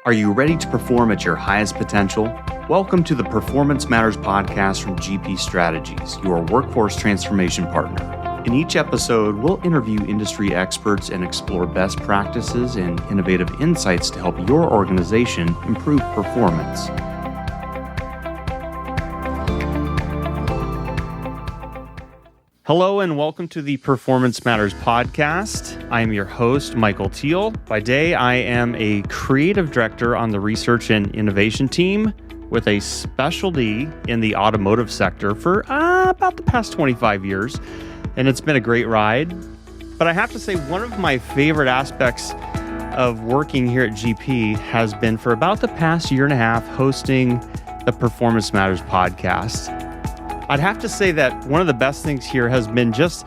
Are you ready to perform at your highest potential? Welcome to the Performance Matters podcast from GP Strategies, your workforce transformation partner. In each episode, we'll interview industry experts and explore best practices and innovative insights to help your organization improve performance. Hello and welcome to the Performance Matters podcast. I am your host, Michael Teal. By day, I am a creative director on the research and innovation team with a specialty in the automotive sector for about the past 25 years. And it's been a great ride. But I have to say, one of my favorite aspects of working here at GP has been for about the past year and a half hosting the Performance Matters podcast. I'd have to say that one of the best things here has been just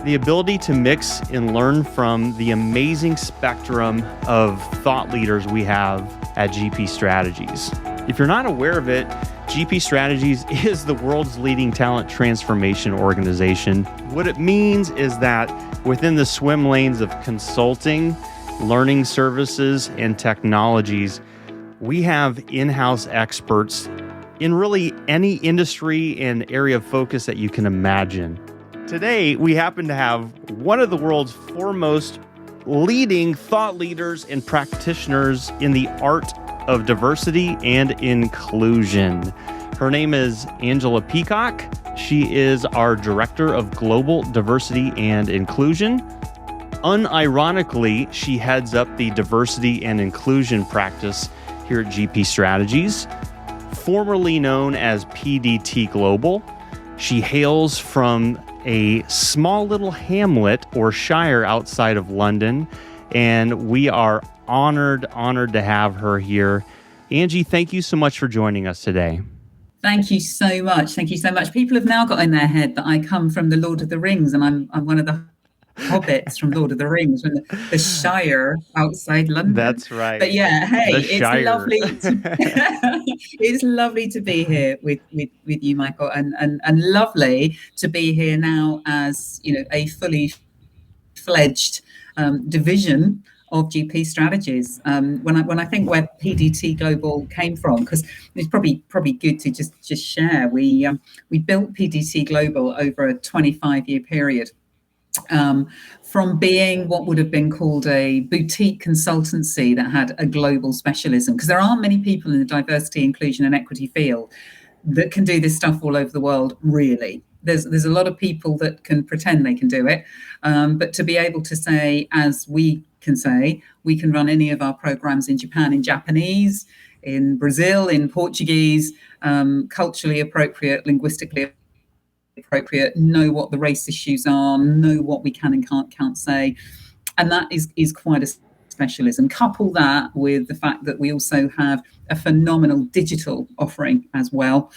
the ability to mix and learn from the amazing spectrum of thought leaders we have at GP Strategies. If you're not aware of it, GP Strategies is the world's leading talent transformation organization. What it means is that within the swim lanes of consulting, learning services, and technologies, we have in-house experts in really any industry and area of focus that you can imagine. Today, we happen to have one of the world's foremost leading thought leaders and practitioners in the art of diversity and inclusion. Her name is Angela Peacock. She is our Director of Global Diversity and Inclusion. Unironically, she heads up the diversity and inclusion practice here at GP Strategies. Formerly known as PDT Global, she hails from a small little hamlet or shire outside of London, and we are honored to have her here. Angie, thank you so much for joining us today. Thank you so much. Thank you so much. People have now got in their head that I come from the Lord of the Rings, and I'm one of the hobbits from Lord of the Rings, from the Shire outside London. That's right. But yeah, hey, it's lovely. It's lovely to be here with you, Michael, and lovely to be here now as a fully fledged division of GP Strategies. When I think where PDT Global came from, because it's probably good to just share. We built PDT Global over a 25-year period. From being what would have been called a boutique consultancy that had a global specialism, because there aren't many people in the diversity, inclusion and equity field that can do this stuff all over the world, really. There's a lot of people that can pretend they can do it, but to be able to say, as we can say, we can run any of our programs in Japan in Japanese, in Brazil in Portuguese, culturally appropriate, linguistically appropriate, know what the race issues are, know what we can and can't say, and that is quite a specialism. Couple that with the fact that we also have a phenomenal digital offering as well,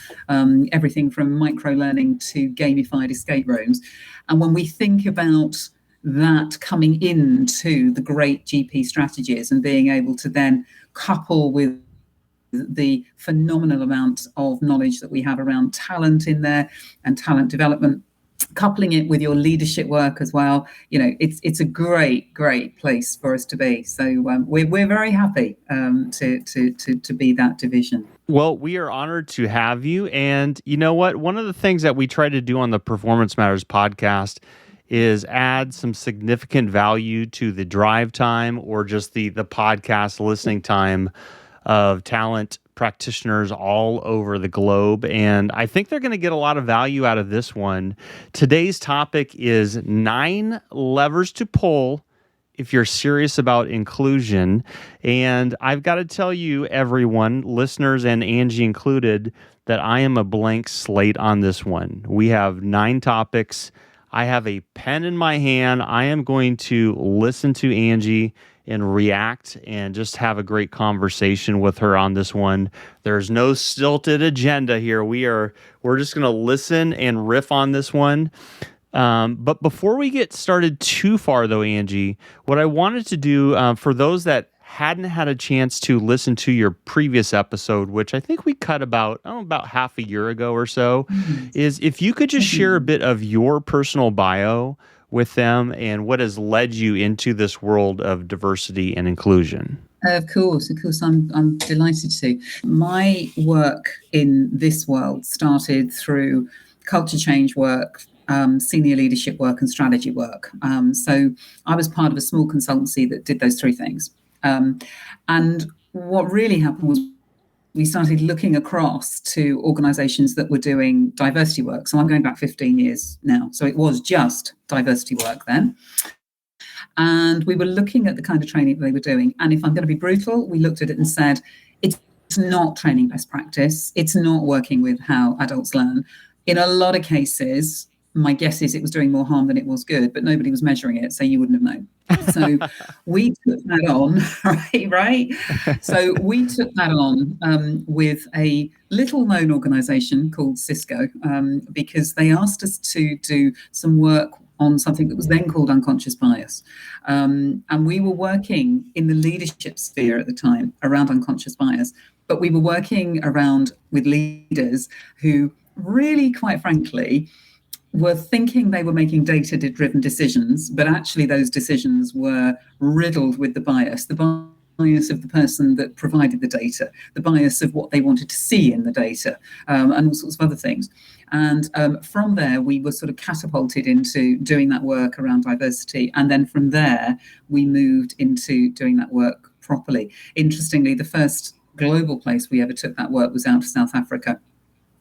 everything from micro learning to gamified escape rooms. And when we think about that coming into the great GP Strategies and being able to then couple with the phenomenal amount of knowledge that we have around talent in there and talent development, coupling it with your leadership work as well, it's a great place for us to be. So we're very happy to be that division. Well, we are honored to have you. And you know what? One of the things that we try to do on the Performance Matters podcast is add some significant value to the drive time or just the podcast listening time of talent practitioners all over the globe. And I think they're going to get a lot of value out of this one. Today's topic is 9 levers to pull if you're serious about inclusion. And I've got to tell you, everyone, listeners and Angie included, that I am a blank slate on this one. We have 9 topics. I have a pen in my hand. I am going to listen to Angie and react and just have a great conversation with her on this one. There's no stilted agenda here. We're just going to listen and riff on this one. But before we get started too far, though, Angie, what I wanted to do for those that hadn't had a chance to listen to your previous episode, which I think we cut about half a year ago or so, is if you could just share a bit of your personal bio with them and what has led you into this world of diversity and inclusion. Of course, I'm delighted to. My work in this world started through culture change work, senior leadership work, and strategy work. So I was part of a small consultancy that did those three things. And what really happened was we started looking across to organizations that were doing diversity work. So I'm going back 15 years now. So it was just diversity work then. And we were looking at the kind of training they were doing. And if I'm going to be brutal, we looked at it and said, it's not training best practice. It's not working with how adults learn. In a lot of cases, my guess is it was doing more harm than it was good, but nobody was measuring it, so you wouldn't have known. So we took that on, right? So we took that on with a little-known organization called Cisco, because they asked us to do some work on something that was then called unconscious bias. And we were working in the leadership sphere at the time around unconscious bias, but we were working around with leaders who really, quite frankly, were thinking they were making data-driven decisions, but actually those decisions were riddled with the bias of the person that provided the data, the bias of what they wanted to see in the data, and all sorts of other things. And from there, we were sort of catapulted into doing that work around diversity. And then from there, we moved into doing that work properly. Interestingly, the first global place we ever took that work was out to South Africa.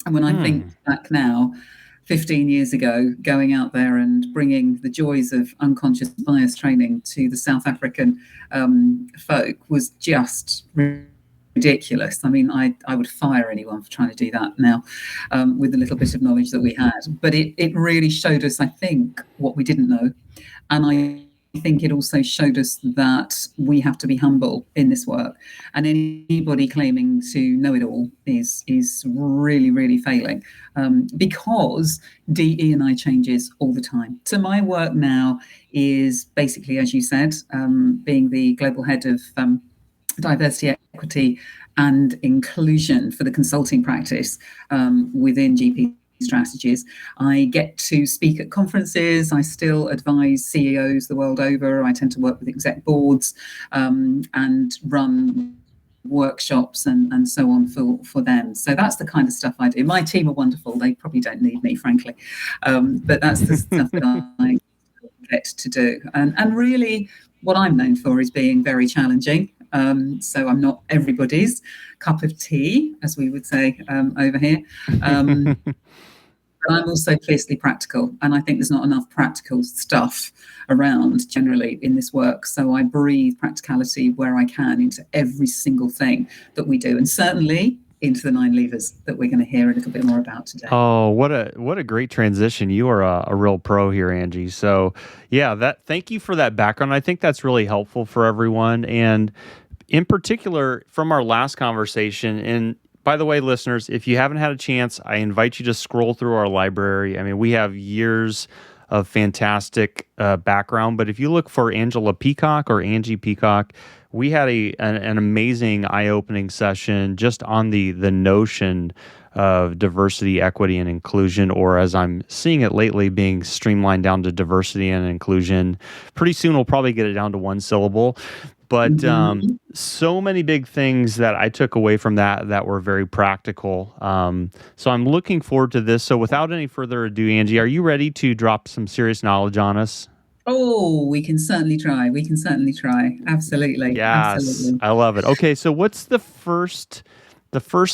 And when I think back now, 15 years ago, going out there and bringing the joys of unconscious bias training to the South African folk was just ridiculous. I mean, I would fire anyone for trying to do that now with the little bit of knowledge that we had. But it really showed us, I think, what we didn't know. And I think it also showed us that we have to be humble in this work. And anybody claiming to know it all is really, really failing, because DE&I changes all the time. So my work now is basically, as you said, being the global head of diversity, equity, and inclusion for the consulting practice within GP strategies. I get to speak at conferences. I still advise CEOs the world over. I tend to work with exec boards and run workshops and so on for them. So that's the kind of stuff I do. My team are wonderful. They probably don't need me, frankly. But that's the stuff that I get to do. And really what I'm known for is being very challenging. So I'm not everybody's cup of tea, as we would say over here. But I'm also fiercely practical, and I think there's not enough practical stuff around generally in this work. So I breathe practicality where I can into every single thing that we do, and certainly into the 9 levers that we're going to hear a little bit more about today. Oh, what a great transition. You are a real pro here, Angie. So yeah, thank you for that background. I think that's really helpful for everyone. And in particular, from our last conversation, and by the way, listeners, if you haven't had a chance, I invite you to scroll through our library. I mean, we have years of fantastic background, but if you look for Angela Peacock or Angie Peacock, we had an amazing eye-opening session just on the notion of diversity, equity, and inclusion, or as I'm seeing it lately, being streamlined down to diversity and inclusion. Pretty soon, we'll probably get it down to one syllable. But so many big things that I took away from that were very practical. So I'm looking forward to this. So without any further ado, Angie, are you ready to drop some serious knowledge on us? Oh, we can certainly try. Absolutely. Yes, Absolutely. I love it. Okay, so what's the first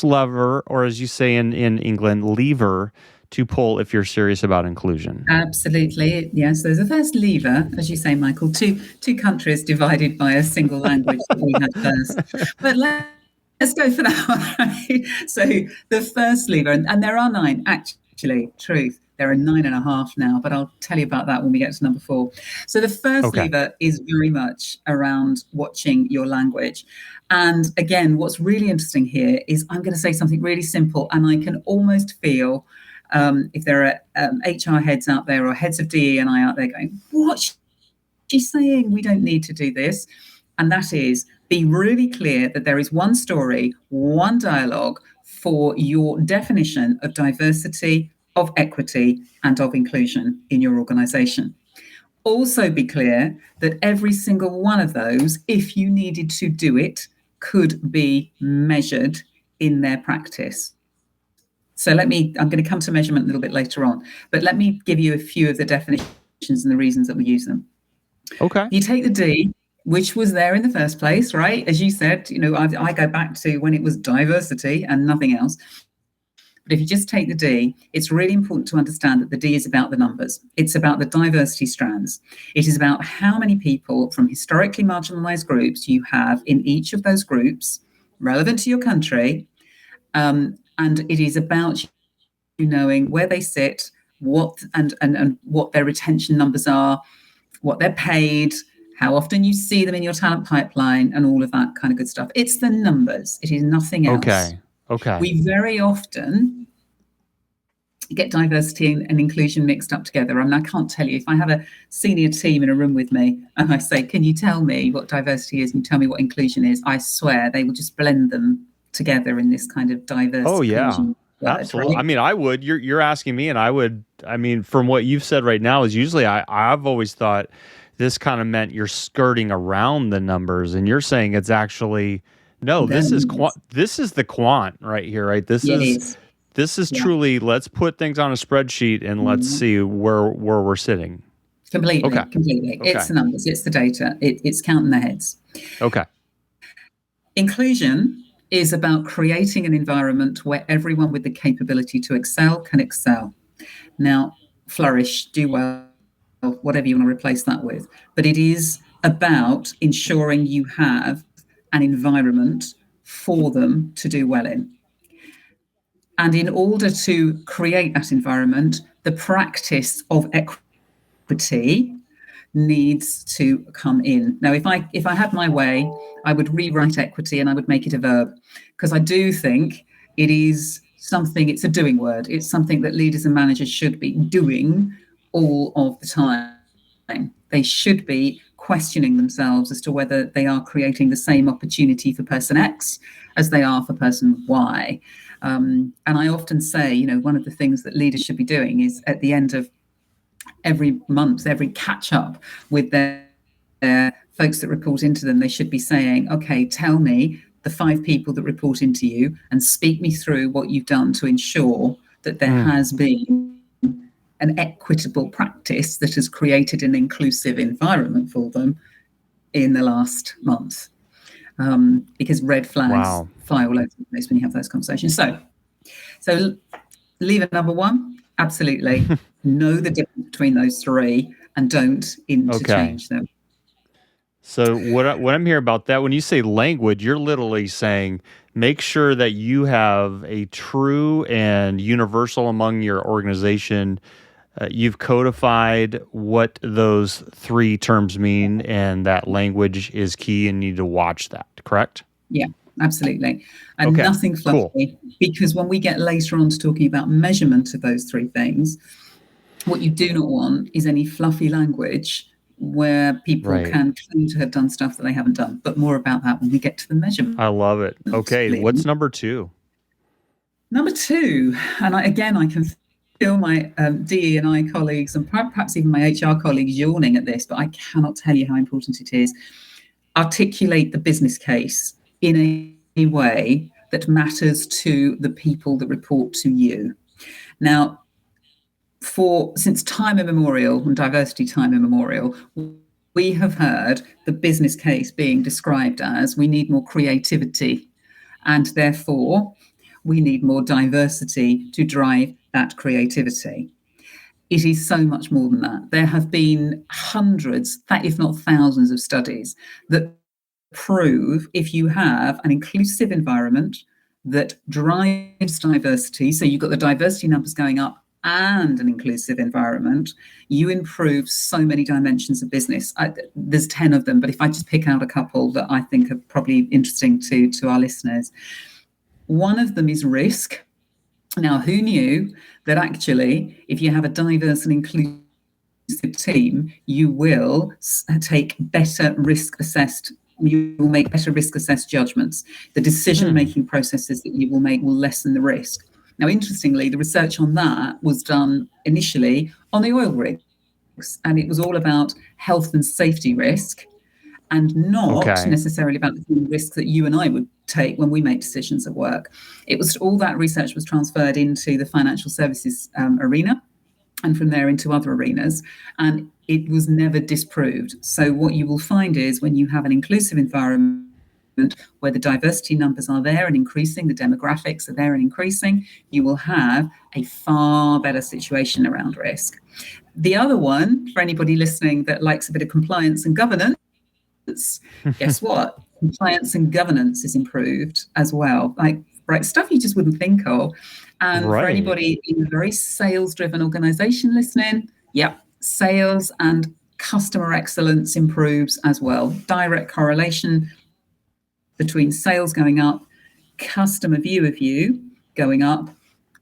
lever, or as you say in England, lever, to pull if you're serious about inclusion? Absolutely. Yes, there's a first lever, as you say, Michael, two countries divided by a single language that we had first. But let's go for that one. Right? So the first lever, and there are 9, actually, truth. There are 9.5 now, but I'll tell you about that when we get to number 4. So the first lever is very much around watching your language. And again, what's really interesting here is I'm going to say something really simple, and I can almost feel if there are HR heads out there or heads of DE&I out there going, what's she saying? We don't need to do this. And that is, be really clear that there is one story, one dialogue for your definition of diversity, of equity, and of inclusion in your organization. also be clear that every single one of those, if you needed to do it, could be measured in their practice. So I'm going to come to measurement a little bit later on, but let me give you a few of the definitions and the reasons that we use them. Okay. You take the D, which was there in the first place, right? As you said, I go back to when it was diversity and nothing else. But if you just take the D, it's really important to understand that the D is about the numbers. It's about the diversity strands. It is about how many people from historically marginalized groups you have in each of those groups, relevant to your country. And it is about you knowing where they sit, what and what their retention numbers are, what they're paid, how often you see them in your talent pipeline, and all of that kind of good stuff. It's the numbers. It is nothing else. Okay. We very often get diversity and inclusion mixed up together. I mean, I can't tell you, if I have a senior team in a room with me and I say, can you tell me what diversity is and tell me what inclusion is? I swear they will just blend them together in this kind of diverse inclusion word, absolutely. right? I mean, I would. You're asking me, and I would. I mean, from what you've said right now, is usually I've always thought this kind of meant you're skirting around the numbers, and you're saying it's actually no. This is the quant right here, right? This is truly, let's put things on a spreadsheet and let's see where we're sitting. Completely. It's the numbers, it's the data, it's counting the heads. Okay. Inclusion is about creating an environment where everyone with the capability to excel can excel. Now, flourish, do well, whatever you want to replace that with. But it is about ensuring you have an environment for them to do well in. And in order to create that environment, the practice of equity needs to come in. Now, if I had my way, I would rewrite equity and I would make it a verb, because I do think it is something, it's a doing word. It's something that leaders and managers should be doing all of the time. They should be questioning themselves as to whether they are creating the same opportunity for person X as they are for person Y. And I often say, one of the things that leaders should be doing is at the end of every month, every catch up with their folks that report into them, they should be saying, okay, tell me the 5 people that report into you and speak me through what you've done to ensure that there has been an equitable practice that has created an inclusive environment for them in the last month. Because red flags fly all over the place when you have those conversations. So lever number 1, absolutely. Know the difference between those 3 and don't interchange them. So what I'm hearing about that, when you say language, you're literally saying make sure that you have a true and universal among your organization. You've codified what those 3 terms mean, and that language is key, and you need to watch that, correct? Yeah, absolutely. And nothing fluffy, because when we get later on to talking about measurement of those 3 things, what you do not want is any fluffy language where people can claim to have done stuff that they haven't done. But more about that when we get to the measurement. I love it. Okay, what's number 2? Number 2, and I can feel my DE&I colleagues and perhaps even my HR colleagues yawning at this, but I cannot tell you how important it is. Articulate the business case in a way that matters to the people that report to you. Now, since time immemorial and diversity time immemorial, we have heard the business case being described as we need more creativity, and therefore we need more diversity to drive that creativity. It is so much more than that. There have been hundreds, if not thousands, of studies that prove if you have an inclusive environment that drives diversity, so you've got the diversity numbers going up and an inclusive environment, you improve so many dimensions of business. There's 10 of them, but if I just pick out a couple that I think are probably interesting to our listeners. One of them is risk. Now, who knew that actually, if you have a diverse and inclusive team, you will take better risk-assessed you will make better risk-assessed judgments. The decision-making processes that you will make will lessen the risk. Now, interestingly, the research on that was done initially on the oil rig. and it was all about health and safety risk, and not Okay. necessarily about the risk that you and I would take when we make decisions at work. It was all that research was transferred into the financial services arena, and from there into other arenas, and it was never disproved. So what you will find is when you have an inclusive environment where the diversity numbers are there and increasing, the demographics are there and increasing, you will have a far better situation around risk. The other one, for anybody listening that likes a bit of compliance and governance, guess what? Compliance and governance is improved as well. Like, right, stuff you just wouldn't think of. And for anybody in a very sales-driven organization listening, sales and customer excellence improves as well. Direct correlation between sales going up, customer view of you going up,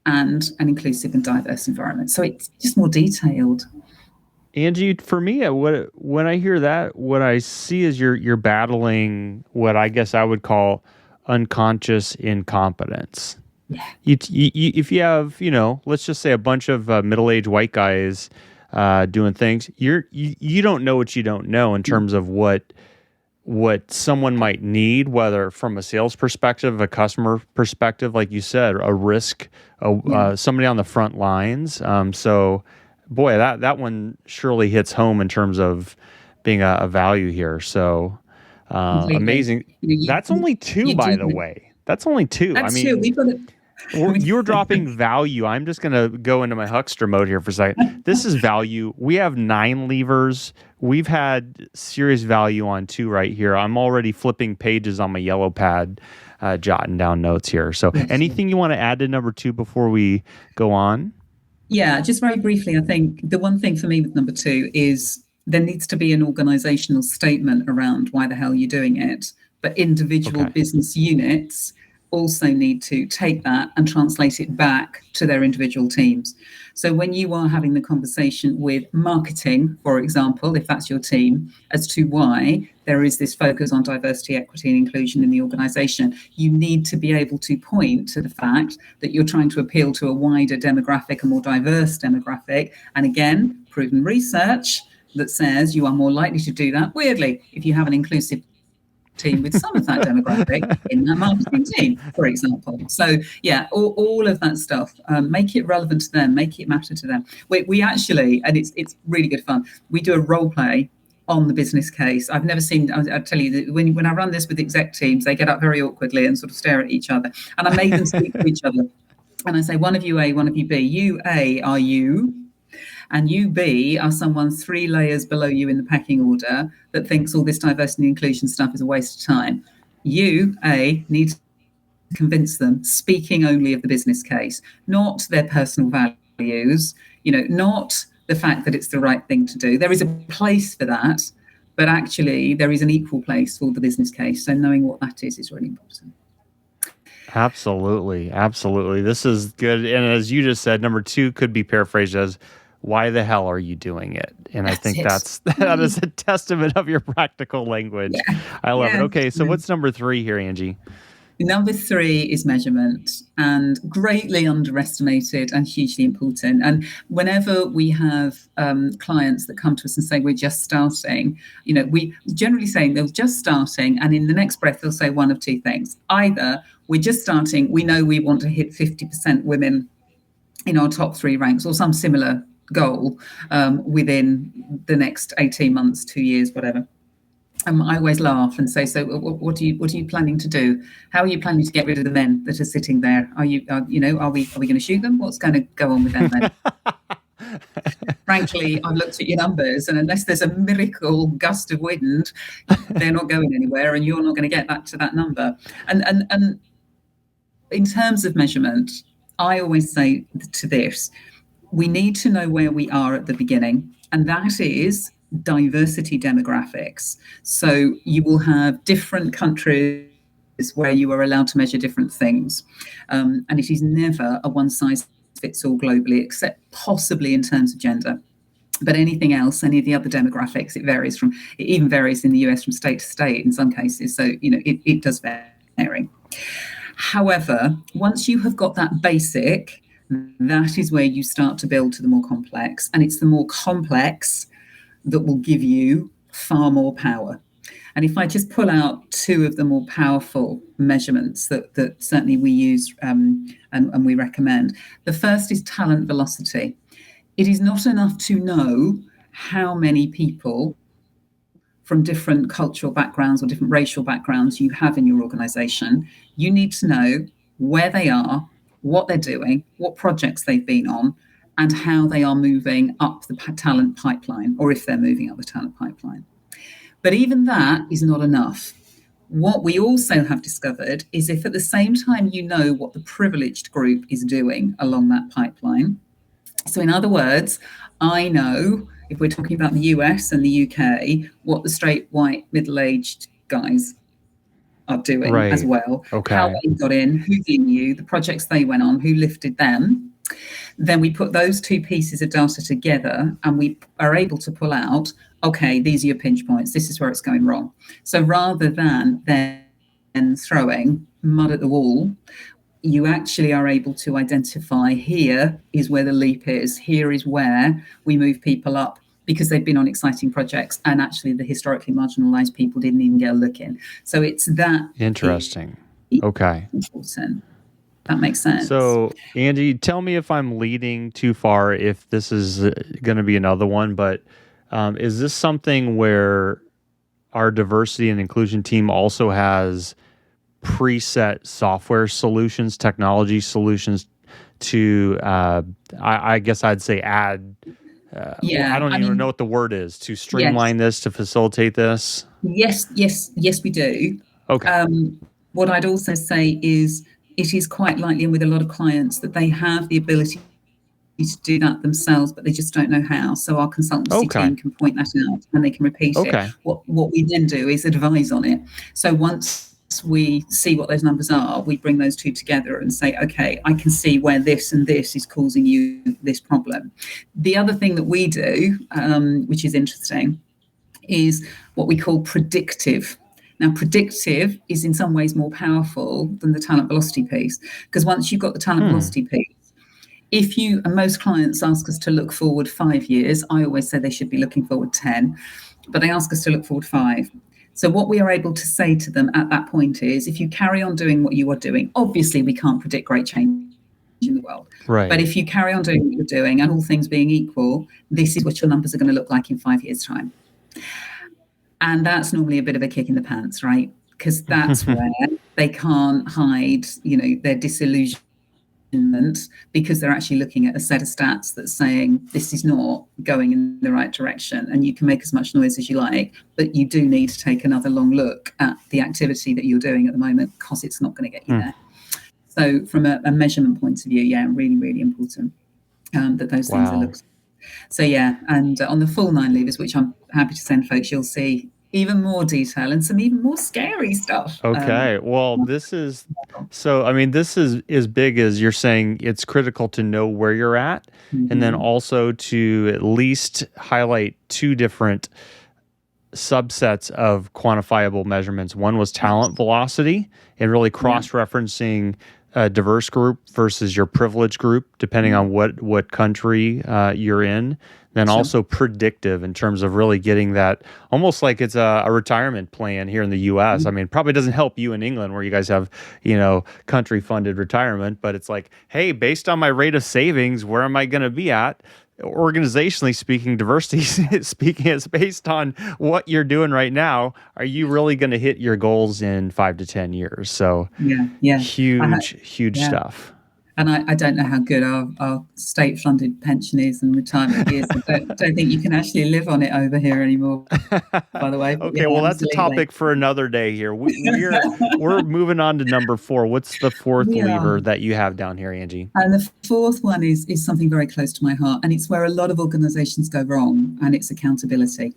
and an inclusive and diverse environment. So it's just more detailed. Angie, for me, when I hear that, what I see is you're battling what I guess I would call unconscious incompetence. Yeah. If you have, let's just say a bunch of middle-aged white guys doing things, you don't know what you don't know in terms of what someone might need, whether from a sales perspective, a customer perspective, like you said, a risk, somebody on the front lines. So, boy, that one surely hits home in terms of being a value here. So, amazing. That's only two, by the way. That's only two. That's two. We've got it. You're dropping value. I'm just going to go into my huckster mode here for a second. This is value. We have 9 levers. We've had serious value on 2 right here. I'm already flipping pages on my yellow pad, jotting down notes here. So anything you want to add to number 2 before we go on? Yeah, just very briefly, I think the one thing for me with number 2 is there needs to be an organizational statement around why the hell you're doing it. But individual business units also need to take that and translate it back to their individual teams. So when you are having the conversation with marketing, for example, if that's your team, as to why there is this focus on diversity, equity, and inclusion in the organization, you need to be able to point to the fact that you're trying to appeal to a wider demographic, a more diverse demographic. And again, proven research that says you are more likely to do that, weirdly, if you have an inclusive team with some of that demographic in that marketing team, for example. So all of that stuff, make it relevant to them, make it matter to them. We actually, and it's really good fun, we do a role play on the business case. I've never seen, I'll tell you that when I run this with exec teams, they get up very awkwardly and sort of stare at each other. And I made them speak to each other. And I say, one of you A, one of you B. You A are you, and you B are someone 3 layers below you in the pecking order that thinks all this diversity and inclusion stuff is a waste of time. You A need to convince them, speaking only of the business case, not their personal values, not the fact that it's the right thing to do. There is a place for that, but actually there is an equal place for the business case. So knowing what that is really important. Absolutely. This is good. And as you just said, number 2 could be paraphrased as, why the hell are you doing it? And I think that is a testament of your practical language. Yeah. I love it. Okay, so what's number 3 here, Angie? Number 3 is measurement, and greatly underestimated and hugely important. And whenever we have clients that come to us and say we're just starting, we generally say they're just starting, and in the next breath they'll say one of 2 things. Either we're just starting, we know we want to hit 50% women in our top 3 ranks, or some similar goal within the next 18 months, 2 years, whatever. I always laugh and say, so what are you planning to do? How are you planning to get rid of the men that are sitting there? Are we going to shoot them? What's going to go on with them then? Frankly, I've looked at your numbers, and unless there's a miracle gust of wind, they're not going anywhere, and you're not going to get back to that number. And in terms of measurement, I always say to this, we need to know where we are at the beginning, and that is diversity demographics. So you will have different countries where you are allowed to measure different things, and it is never a one-size-fits-all globally, except possibly in terms of gender. But anything else, any of the other demographics, it even varies in the US from state to state in some cases. So it does vary. However, once you have got that basic, that is where you start to build to the more complex. And it's the more complex that will give you far more power. And if I just pull out two of the more powerful measurements that certainly we use and we recommend, the first is talent velocity. It is not enough to know how many people from different cultural backgrounds or different racial backgrounds you have in your organization. You need to know where they are, what they're doing, what projects they've been on, and how they are moving up the talent pipeline, or if they're moving up the talent pipeline. But even that is not enough. What we also have discovered is if at the same time you know what the privileged group is doing along that pipeline, so in other words, I know if we're talking about the US and the UK, what the straight, white, middle-aged guys are doing as well, how they got in, who they knew, the projects they went on, who lifted them. Then we put those two pieces of data together and we are able to pull out, okay, these are your pinch points. This is where it's going wrong. So rather than then throwing mud at the wall, you actually are able to identify here is where the leap is. Here is where we move people up because they've been on exciting projects and actually the historically marginalized people didn't even get a look in. So it's that. Interesting. Okay. Important. That makes sense. So, Angie, tell me if I'm leading too far, if this is going to be another one, but is this something where our diversity and inclusion team also has preset software solutions, technology solutions to, I guess I'd say add, I don't even know what the word is, to streamline this, to facilitate this? Yes, we do. Okay. What I'd also say is it is quite likely, and with a lot of clients, that they have the ability to do that themselves, but they just don't know how. So our consultancy team can point that out and they can repeat it. What we then do is advise on it. So once we see what those numbers are, we bring those two together and say, okay, I can see where this and this is causing you this problem. The other thing that we do, which is interesting, is what we call predictive. Now, predictive is in some ways more powerful than the talent velocity piece, because once you've got the talent velocity piece, and most clients ask us to look forward 5 years, I always say they should be looking forward 10, but they ask us to look forward 5. So what we are able to say to them at that point is, if you carry on doing what you are doing, obviously we can't predict great change in the world. Right. But if you carry on doing what you're doing, and all things being equal, this is what your numbers are going to look like in 5 years' time. And that's normally a bit of a kick in the pants, right? Because that's where they can't hide, their disillusionment, because they're actually looking at a set of stats that's saying this is not going in the right direction. And you can make as much noise as you like, but you do need to take another long look at the activity that you're doing at the moment, because it's not going to get you there. So from a measurement point of view, really, really important that those things are looked at. So and on the full 9 levers, which I'm happy to send folks, you'll see even more detail and some even more scary stuff. Okay. This is as big as you're saying. It's critical to know where you're at, and then also to at least highlight 2 different subsets of quantifiable measurements. One was talent velocity, and really cross-referencing a diverse group versus your privileged group, depending on what country you're in. Then also predictive, in terms of really getting that, almost like it's a retirement plan here in the U.S. I mean, probably doesn't help you in England, where you guys have, country-funded retirement, but it's like, hey, based on my rate of savings, where am I going to be at? Organizationally speaking, diversity speaking, is based on what you're doing right now. Are you really going to hit your goals in 5 to 10 years? So huge stuff. And I don't know how good our state-funded pension is and retirement years. I don't think you can actually live on it over here anymore, by the way. Okay, that's a topic for another day here. We're moving on to number 4. What's the 4th lever that you have down here, Angie? And the 4th one is something very close to my heart, and it's where a lot of organizations go wrong, and it's accountability.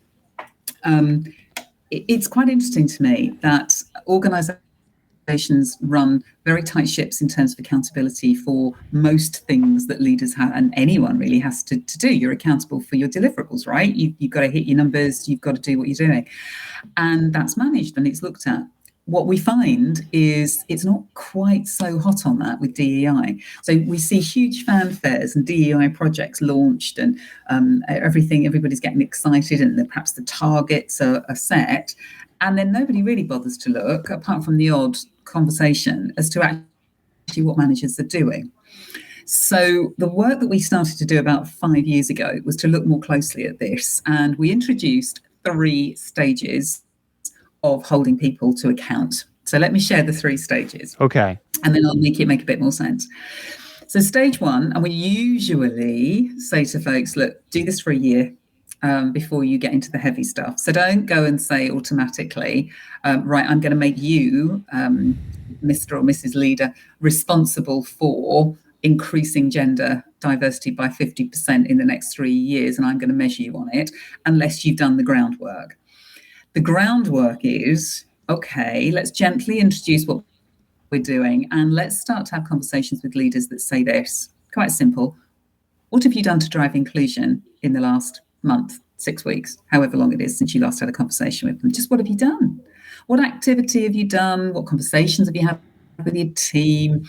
It's quite interesting to me that organizations run very tight ships in terms of accountability for most things that leaders have, and anyone really has to do. You're accountable for your deliverables, right? You've got to hit your numbers, you've got to do what you're doing. And that's managed and it's looked at. what we find is it's not quite so hot on that with DEI. So we see huge fanfares and DEI projects launched, and everybody's getting excited, and perhaps the targets are set. And then nobody really bothers to look, apart from the odd conversation, as to actually what managers are doing. So the work that we started to do about 5 years ago was to look more closely at this. And we introduced 3 stages of holding people to account. So let me share the 3 stages. Okay. And then I'll make it make a bit more sense. So stage 1, and we usually say to folks, look, do this for a year before you get into the heavy stuff. So don't go and say automatically, right, I'm going to make you, Mr. or Mrs. Leader, responsible for increasing gender diversity by 50% in the next 3 years, and I'm going to measure you on it, unless you've done the groundwork. The groundwork is, okay, let's gently introduce what we're doing, and let's start to have conversations with leaders that say this. Quite simple. What have you done to drive inclusion in the last month, 6 weeks, however long it is since you last had a conversation with them? Just what have you done? What activity have you done? What conversations have you had with your team?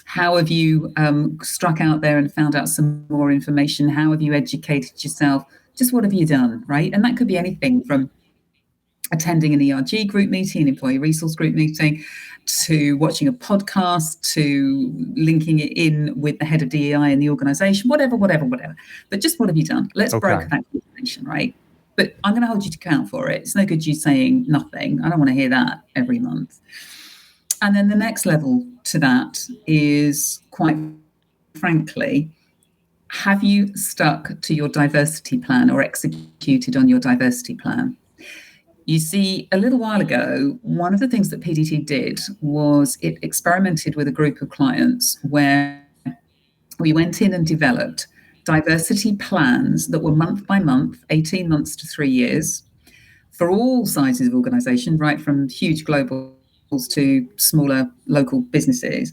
How have you struck out there and found out some more information? How have you educated yourself? Just what have you done, right? And that could be anything from attending an ERG group meeting, an employee resource group meeting, to watching a podcast, to linking it in with the head of DEI in the organization, whatever. But just what have you done? Let's broker that conversation, right? But I'm going to hold you to account for it. It's no good you saying nothing. I don't want to hear that every month. And then the next level to that is, quite frankly, have you stuck to your diversity plan or executed on your diversity plan? You see, a little while ago, one of the things that PDT did was it experimented with a group of clients where we went in and developed diversity plans that were month by month, 18 months to 3 years, for all sizes of organization, right from huge globals to smaller local businesses.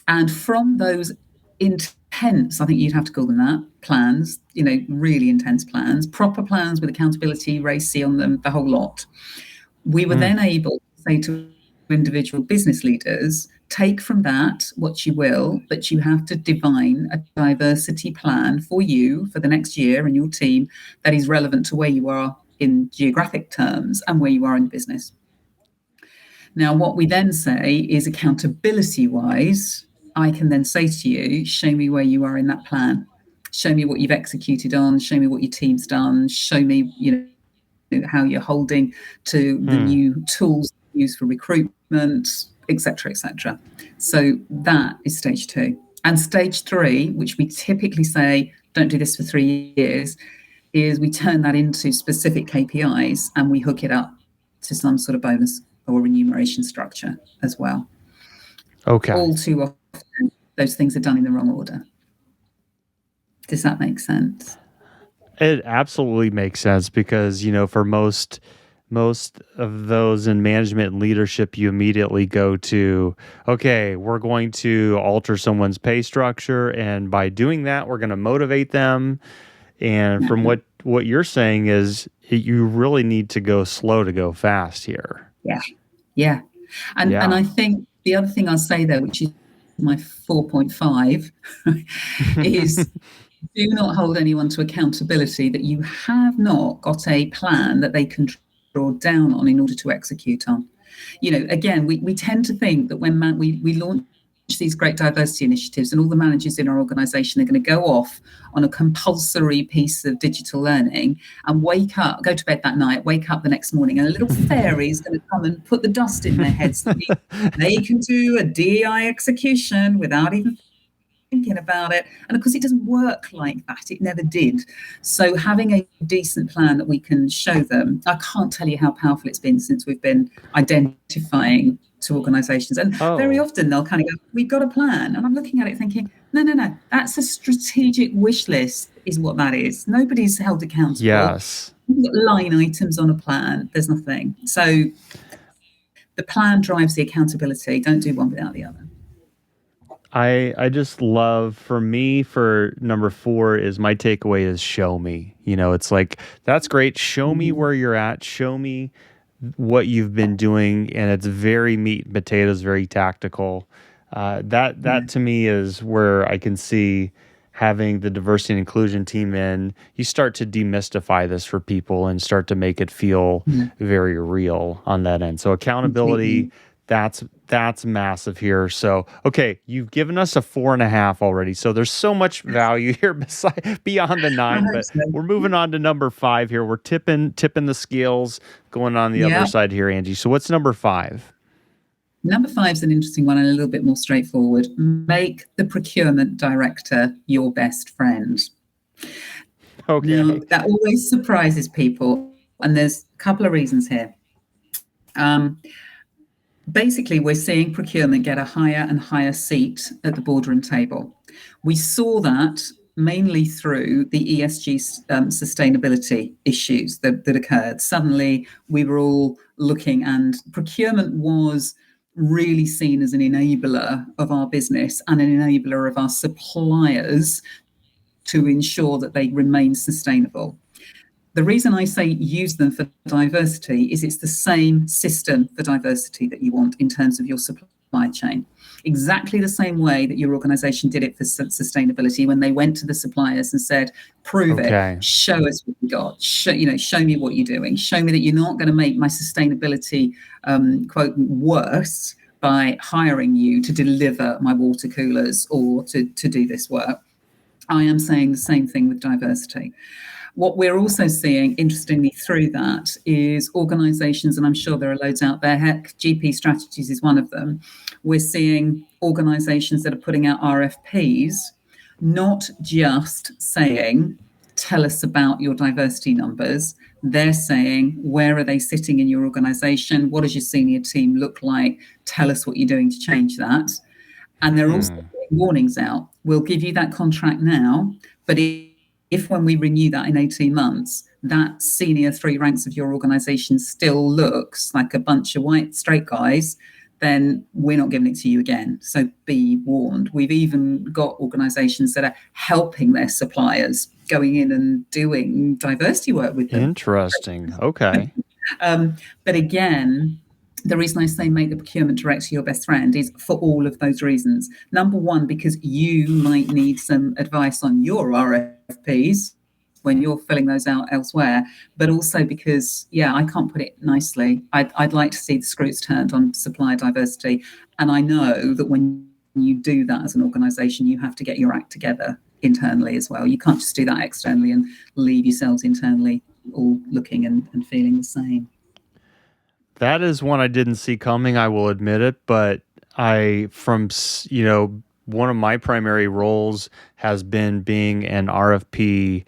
And from those intense, I think you'd have to call them that, plans, really intense plans, proper plans with accountability, RACI on them, the whole lot. We were then able to say to individual business leaders, take from that what you will, but you have to define a diversity plan for you for the next year and your team that is relevant to where you are in geographic terms and where you are in business. Now, what we then say is, accountability-wise, I can then say to you, show me where you are in that plan. Show me what you've executed on. Show me what your team's done. Show me, how you're holding to the new tools used for recruitment, etc., etc. So that is stage 2. And stage 3, which we typically say, don't do this for 3 years, is we turn that into specific KPIs and we hook it up to some sort of bonus or remuneration structure as well. Okay. All too often, those things are done in the wrong order. Does that make sense? It absolutely makes sense because, for most of those in management and leadership, you immediately go to, okay, we're going to alter someone's pay structure. And by doing that, we're going to motivate them. And from what you're saying is you really need to go slow to go fast here. Yeah. And I think the other thing I'll say there, which is my 4.5, is do not hold anyone to accountability that you have not got a plan that they can draw down on in order to execute on. Again, we tend to think that when we launch these great diversity initiatives and all the managers in our organization are going to go off on a compulsory piece of digital learning and go to bed that night, wake up the next morning, and a little fairy is going to come and put the dust in their heads so they can do a DEI execution without even thinking about it. And of course, it doesn't work like that. It never did. So having a decent plan that we can show them, I can't tell you how powerful it's been since we've been identifying to organizations. And very often they'll kind of go, we've got a plan. And I'm looking at it thinking, no, that's a strategic wish list is what that is. Nobody's held accountable. Yes. You've got line items on a plan. There's nothing. So the plan drives the accountability. Don't do one without the other. I just love, for number 4 is my takeaway is show me. It's like, that's great. Show me where you're at. Show me what you've been doing, and it's very meat and potatoes, very tactical. That Yeah. to me is where I can see having the diversity and inclusion team in. You start to demystify this for people and start to make it feel Yeah. very real on that end. So accountability, Completely. that's massive here. So okay, you've given us a 4.5 already. So there's so much value here beyond the I 9, hope but so. we're moving on to number 5 here. We're tipping the scales going on the other Yeah. side here, Angie. So what's number 5? Number 5 is an interesting one and a little bit more straightforward. Make the procurement director your best friend. Now, Okay. that always surprises people, and there's a couple of reasons here. Um, Basically, we're seeing procurement get a higher and higher seat at the boardroom table. We saw that mainly through the ESG sustainability issues that occurred. Suddenly, we were all looking, and procurement was really seen as an enabler of our business and an enabler of our suppliers to ensure that they remain sustainable. The reason I say use them for diversity is it's the same system for diversity that you want in terms of your supply chain. Exactly the same way that your organization did it for sustainability when they went to the suppliers and said, prove it, Okay. show us what you got, show me what you're doing, show me that you're not going to make my sustainability quote worse by hiring you to deliver my water coolers or to do this work. I am saying the same thing with diversity. What we're also seeing, interestingly, through that is organizations, and I'm sure there are loads out there, heck, GP Strategies is one of them. We're seeing organizations that are putting out RFPs, not just saying, tell us about your diversity numbers. They're saying, where are they sitting in your organization? What does your senior team look like? Tell us what you're doing to change that. And they're also putting warnings out. We'll give you that contract now, but if when we renew that in 18 months, that senior 3 ranks of your organization still looks like a bunch of white straight guys, then we're not giving it to you again. So be warned. We've even got organizations that are helping their suppliers going in and doing diversity work with them. Interesting. Okay. But again, the reason I say make the procurement director your best friend is for all of those reasons. Number one, because you might need some advice on your RFPs when you're filling those out elsewhere, but also because, I can't put it nicely. I'd like to see the screws turned on supplier diversity. And I know that when you do that as an organization, you have to get your act together internally as well. You can't just do that externally and leave yourselves internally all looking and feeling the same. That is one I didn't see coming, I will admit it, but one of my primary roles has been being an RFP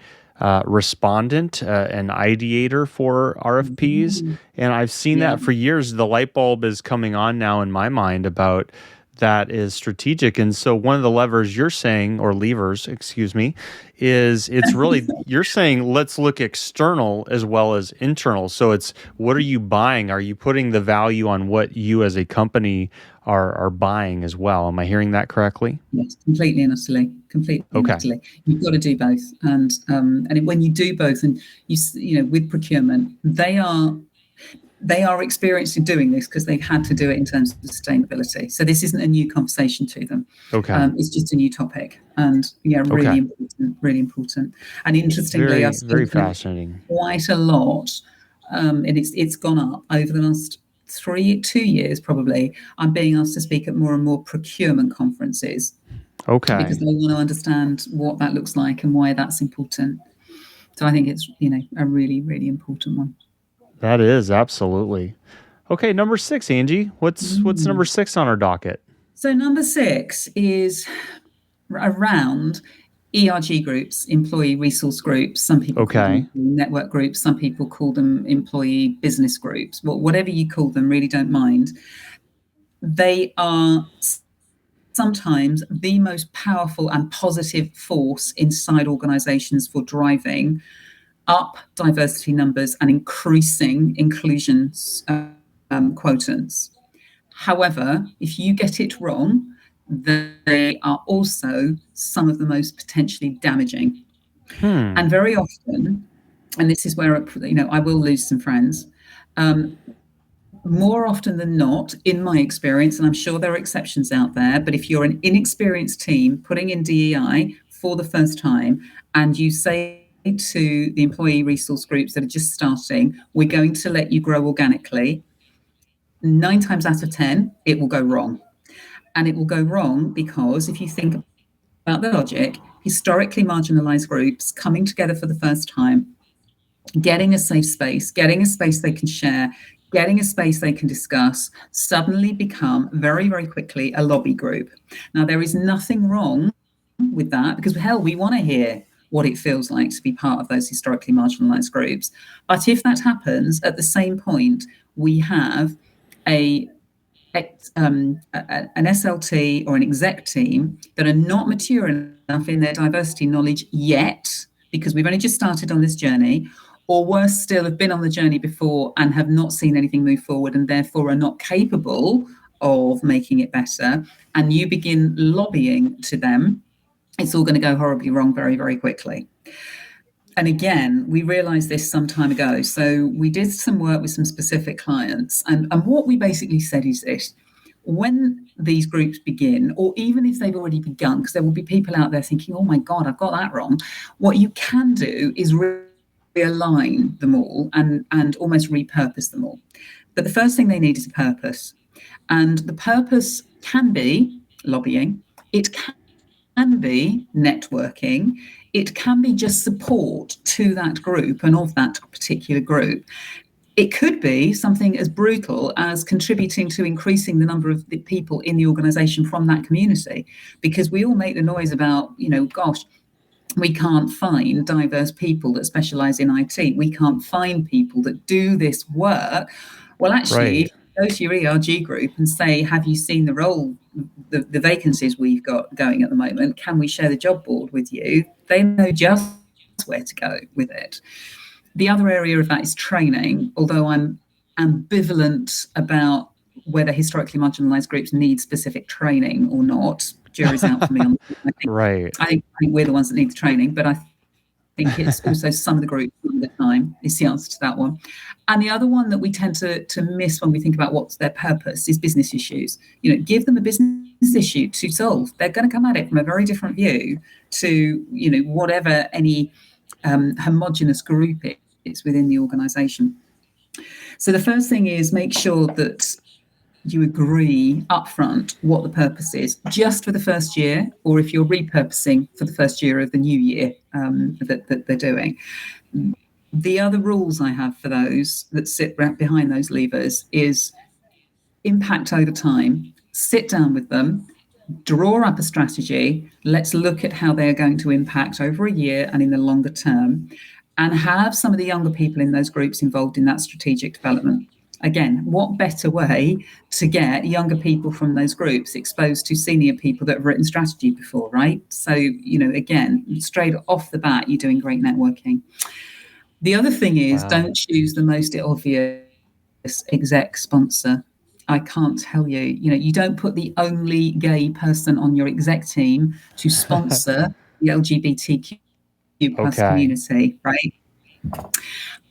respondent, an ideator for RFPs. And I've seen that for years. The light bulb is coming on now in my mind about that is strategic. And so one of the levers you're saying, or levers, excuse me, is it's really, you're saying, let's look external as well as internal. So it's, what are you buying? Are you putting the value on what you as a company are buying as well? Am I hearing that correctly? Yes, completely and utterly. And utterly. You've got to do both. And when you do both, and with procurement, they are experienced in doing this because they've had to do it in terms of sustainability. So this isn't a new conversation to them. Okay. It's just a new topic, and really important. And interestingly, I've very fascinating. quite a lot, and it's gone up over the last 2 years probably. I'm being asked to speak at more and more procurement conferences. Okay. Because they want to understand what that looks like and why that's important. So I think it's a really, really important one. That is, absolutely. Okay, number 6, Angie. What's number 6 on our docket? So number 6 is around ERG groups, employee resource groups. Some people call them network groups. Some people call them employee business groups. Well, whatever you call them, really don't mind. They are sometimes the most powerful and positive force inside organizations for driving up diversity numbers and increasing inclusion quotants. However, if you get it wrong, they are also some of the most potentially damaging. And very often, and this is where I will lose some friends, more often than not, in my experience, and I'm sure there are exceptions out there, but if you're an inexperienced team putting in DEI for the first time and you say to the employee resource groups that are just starting, we're going to let you grow organically, 9 times out of 10, it will go wrong. And it will go wrong because if you think about the logic, historically marginalized groups coming together for the first time, getting a safe space, getting a space they can share, getting a space they can discuss, suddenly become very, very quickly a lobby group. Now, there is nothing wrong with that because, hell, we want to hear what it feels like to be part of those historically marginalized groups. But if that happens, at the same point, we have a an SLT or an exec team that are not mature enough in their diversity knowledge yet, because we've only just started on this journey, or worse still, have been on the journey before and have not seen anything move forward and therefore are not capable of making it better, and you begin lobbying to them, it's all going to go horribly wrong very, very quickly. And again, we realized this some time ago. So we did some work with some specific clients. And what we basically said is this: when these groups begin, or even if they've already begun, because there will be people out there thinking, oh my God, I've got that wrong. What you can do is realign them all and almost repurpose them all. But the first thing they need is a purpose. And the purpose can be lobbying. It can be networking. It can be just support to that group and of that particular group. It could be something as brutal as contributing to increasing the number of the people in the organization from that community, because we all make the noise about, gosh, we can't find diverse people that specialize in IT. We can't find people that do this work. Well, actually, if you go to your ERG group and say, have you seen the role, the vacancies we've got going at the moment? Can we share the job board with you? They know just where to go with it. The other area of that is training, although I'm ambivalent about whether historically marginalized groups need specific training or not. Jury's out for me on that. I think we're the ones that need the training, but I think it's also some of the groups all the time is the answer to that one. And the other one that we tend to miss when we think about what's their purpose is business issues. Give them a business issue to solve. They're going to come at it from a very different view to, whatever any homogenous group is within the organization. So the first thing is make sure that you agree upfront what the purpose is, just for the first year, or if you're repurposing for the first year of the new year that they're doing. The other rules I have for those that sit right behind those levers is impact over time. Sit down with them, draw up a strategy. Let's look at how they are going to impact over a year and in the longer term, and have some of the younger people in those groups involved in that strategic development. Again, what better way to get younger people from those groups exposed to senior people that have written strategy before, right? So, again, straight off the bat, you're doing great networking. The other thing is don't choose the most obvious exec sponsor. I can't tell you, you don't put the only gay person on your exec team to sponsor the LGBTQ plus community, right?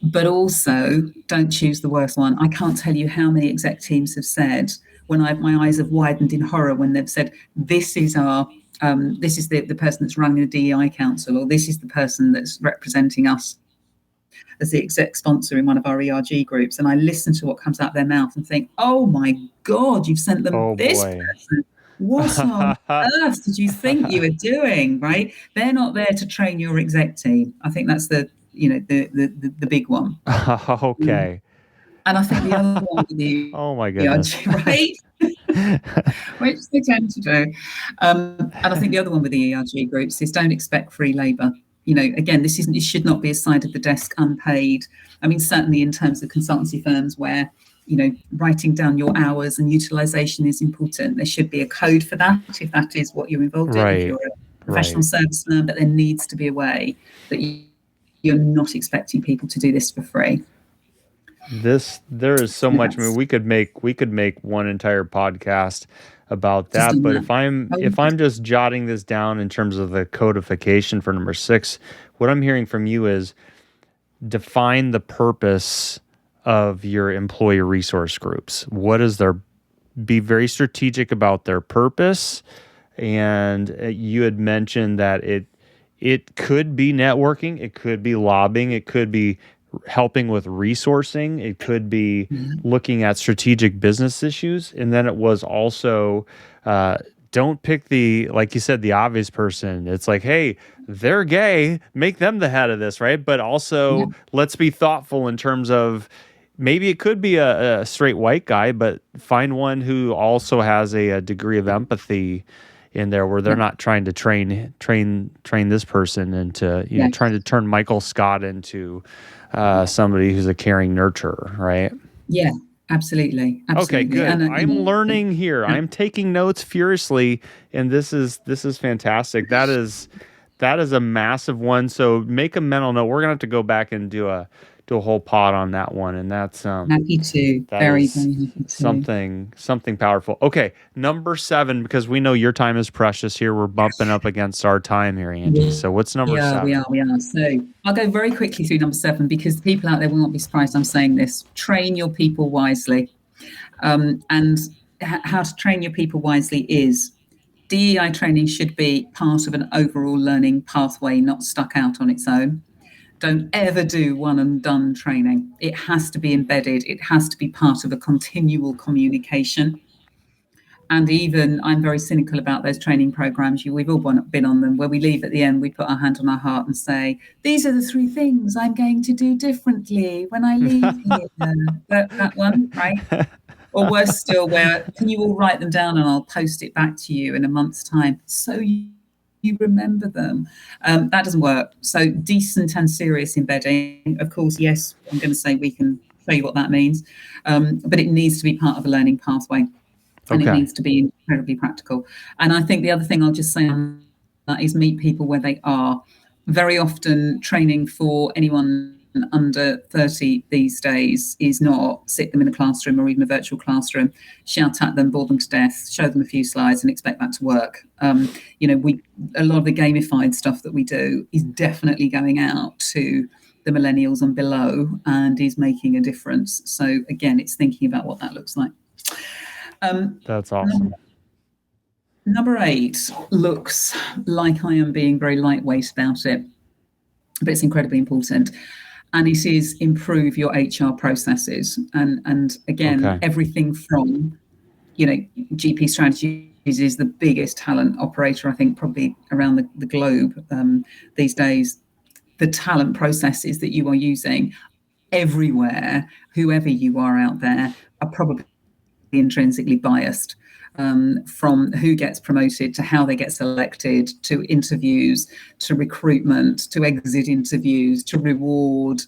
But also don't choose the worst one. I can't tell you how many exec teams have said, when my eyes have widened in horror when they've said, this is the person that's running the DEI council, or this is the person that's representing us as the exec sponsor in one of our ERG groups. And I listen to what comes out their mouth and think, oh my God, you've sent them this person. What on earth did you think you were doing, right? They're not there to train your exec team. I think that's the big one. Okay. And I think the other one with the oh my goodness, right? Which they tend to do. And I think the other one with the ERG groups is don't expect free labour. Again, this should not be a side of the desk unpaid. I mean, certainly in terms of consultancy firms where, writing down your hours and utilization is important. There should be a code for that if that is what you're involved in. If you're a professional service firm, but there needs to be a way that you're not expecting people to do this for free. There is so much. I mean, we could make one entire podcast about that. But if I'm just jotting this down in terms of the codification for number 6, what I'm hearing from you is define the purpose of your employee resource groups? What is their be very strategic about their purpose. And you had mentioned that it could be networking, it could be lobbying, it could be helping with resourcing, it could be looking at strategic business issues, and then it was also don't pick the, like you said, the obvious person. It's like, hey, they're gay, make them the head of this, right? But also let's be thoughtful in terms of maybe it could be a straight white guy, but find one who also has a degree of empathy in there, where they're not trying to train this person into trying to turn Michael Scott into somebody who's a caring nurturer, right? Yeah, absolutely. Okay, good. And, I'm learning here. I'm taking notes furiously, and this is fantastic. That is a massive one. So make a mental note. We're gonna have to go back and do a whole pod on that one, and that's happy to. Very, very happy to. Something powerful. Okay, number 7, because we know your time is precious here. We're bumping up against our time here, Angie. So what's number 7? We are. So I'll go very quickly through number 7, because the people out there will not be surprised I'm saying this. Train your people wisely. And how to train your people wisely is DEI training should be part of an overall learning pathway, not stuck out on its own. Don't ever do one and done training. It has to be embedded. It has to be part of a continual communication. And even I'm very cynical about those training programs. We've all been on them, where we leave at the end, we put our hand on our heart and say, these are the 3 things I'm going to do differently when I leave here. that one, right? Or worse still, where can you all write them down and I'll post it back to you in a month's time, so you remember them. That doesn't work. So decent and serious embedding. Of course, yes, I'm going to say we can show you what that means, but it needs to be part of a learning pathway, and it needs to be incredibly practical. And I think the other thing I'll just say on that is meet people where they are. Very often training for anyone under 30 these days is not sit them in a classroom or even a virtual classroom, shout at them, bore them to death, show them a few slides and expect that to work. A lot of the gamified stuff that we do is definitely going out to the millennials and below and is making a difference. So again, it's thinking about what that looks like. That's awesome. Number 8 looks like I am being very lightweight about it, but it's incredibly important. And it is improve your HR processes. And again, everything from, GP Strategies is the biggest talent operator, I think, probably around the globe these days. The talent processes that you are using everywhere, whoever you are out there, are probably intrinsically biased. From who gets promoted to how they get selected, to interviews, to recruitment, to exit interviews, to reward,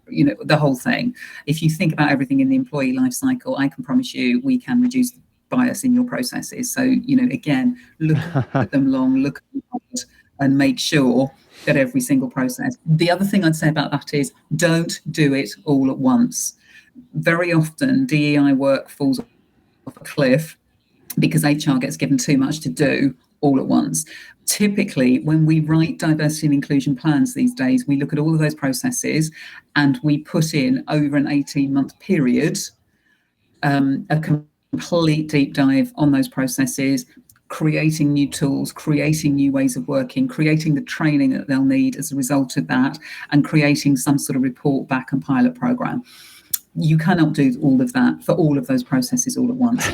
the whole thing. If you think about everything in the employee life cycle, I can promise you we can reduce the bias in your processes. So, again, look at them long, look at them hard, and make sure that every single process. The other thing I'd say about that is don't do it all at once. Very often DEI work falls off a cliff because HR gets given too much to do all at once. Typically, when we write diversity and inclusion plans these days, we look at all of those processes and we put in, over an 18-month period, a complete deep dive on those processes, creating new tools, creating new ways of working, creating the training that they'll need as a result of that, and creating some sort of report back and pilot program. You cannot do all of that for all of those processes all at once.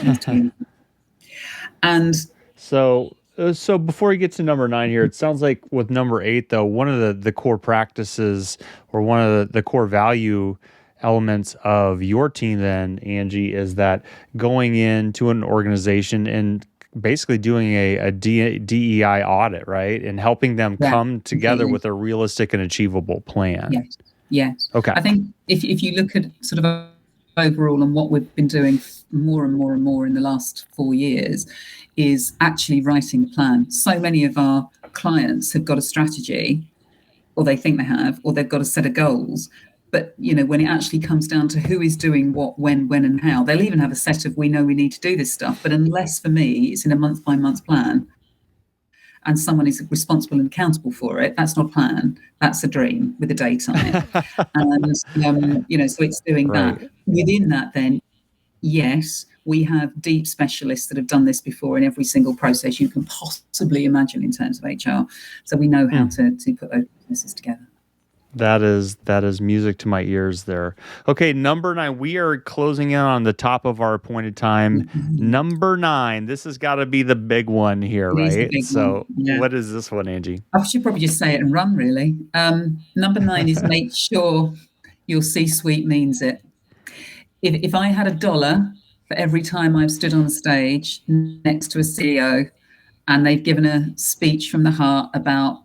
And so before we get to number 9 here, it sounds like with number 8, though, one of the core practices or one of the core value elements of your team then, Angie, is that going into an organization and basically doing a DEI audit, right? And helping them come together with a realistic and achievable plan. Yes. Okay. I think if you look at sort of overall and what we've been doing more and more and more in the last 4 years is actually writing a plan. So many of our clients have got a strategy, or they think they have, or they've got a set of goals. But, when it actually comes down to who is doing what, when, and how, they'll even have a set of, we know we need to do this stuff. But unless, for me, it's in a month-by-month plan, and someone is responsible and accountable for it, that's not a plan. That's a dream with a date on it. And, so it's doing Right. that. Within that, then, yes, we have deep specialists that have done this before in every single process you can possibly imagine in terms of HR. So we know how to put those businesses together. That is music to my ears there. Okay, number 9. We are closing in on the top of our appointed time. Number 9. This has got to be the big one here, It is the right? big So one. Yeah. what is this one, Angie? I should probably just say it and run, really. Number 9 is make sure your C-suite means it. If I had $1 for every time I've stood on stage next to a CEO and they've given a speech from the heart about,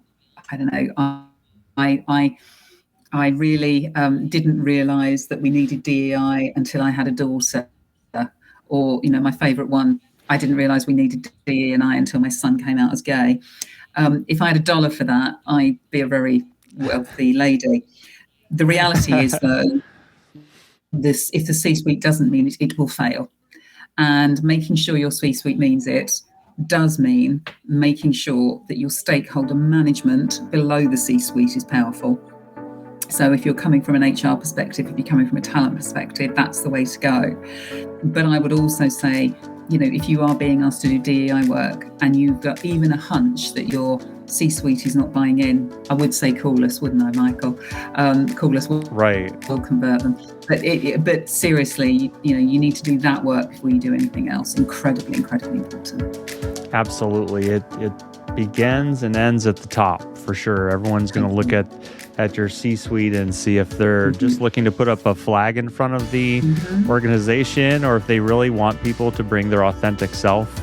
I don't know, I really didn't realise that we needed DEI until I had a daughter. Or, my favourite one, I didn't realise we needed DEI until my son came out as gay. If I had $1 for that, I'd be a very wealthy lady. The reality is, though, if the C-suite doesn't mean it, it will fail. And making sure your C-suite means it does mean making sure that your stakeholder management below the C-suite is powerful. So if you're coming from an HR perspective, if you're coming from a talent perspective, that's the way to go. But I would also say, if you are being asked to do DEI work and you've got even a hunch that your C-suite is not buying in, I would say call us, wouldn't I, Michael? Call us, we'll convert them. But seriously, you need to do that work before you do anything else. Incredibly, incredibly important. Absolutely. It begins and ends at the top, for sure. Everyone's going to look at your C-suite and see if they're just looking to put up a flag in front of the organization, or if they really want people to bring their authentic self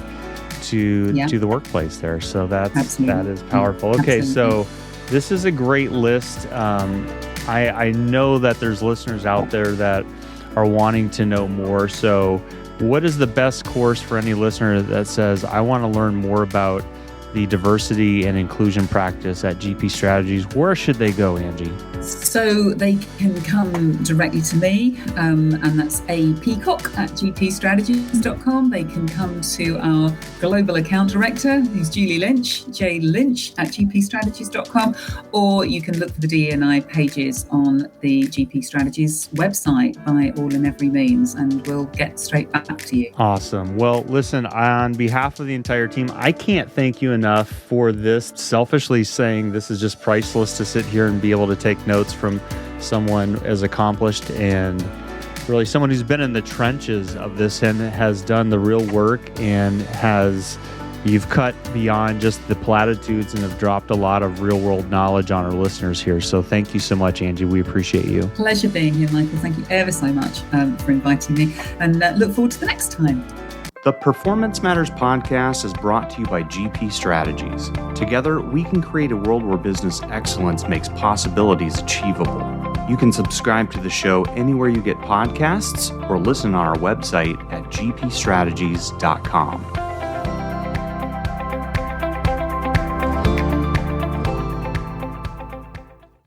to the workplace there. So that is powerful. Okay, so this is a great list. I know that there's listeners out there that are wanting to know more. So what is the best course for any listener that says, I want to learn more about the diversity and inclusion practice at GP Strategies? Where should they go, Angie? So they can come directly to me, and that's apeacock@gpstrategies.com. They can come to our global account director, who's Julie Lynch, jlynch@gpstrategies.com, or you can look for the DE&I pages on the GP Strategies website by all and every means, and we'll get straight back to you. Awesome. Well, listen, on behalf of the entire team, I can't thank you enough for this. Selfishly saying this is just priceless to sit here and be able to take notes from someone as accomplished and really someone who's been in the trenches of this and has done the real work, and you've cut beyond just the platitudes and have dropped a lot of real world knowledge on our listeners here. So thank you so much, Angie. We appreciate you. Pleasure being here, Michael. Thank you ever so much for inviting me, and look forward to the next time. The Performance Matters podcast is brought to you by GP Strategies. Together, we can create a world where business excellence makes possibilities achievable. You can subscribe to the show anywhere you get podcasts or listen on our website at gpstrategies.com.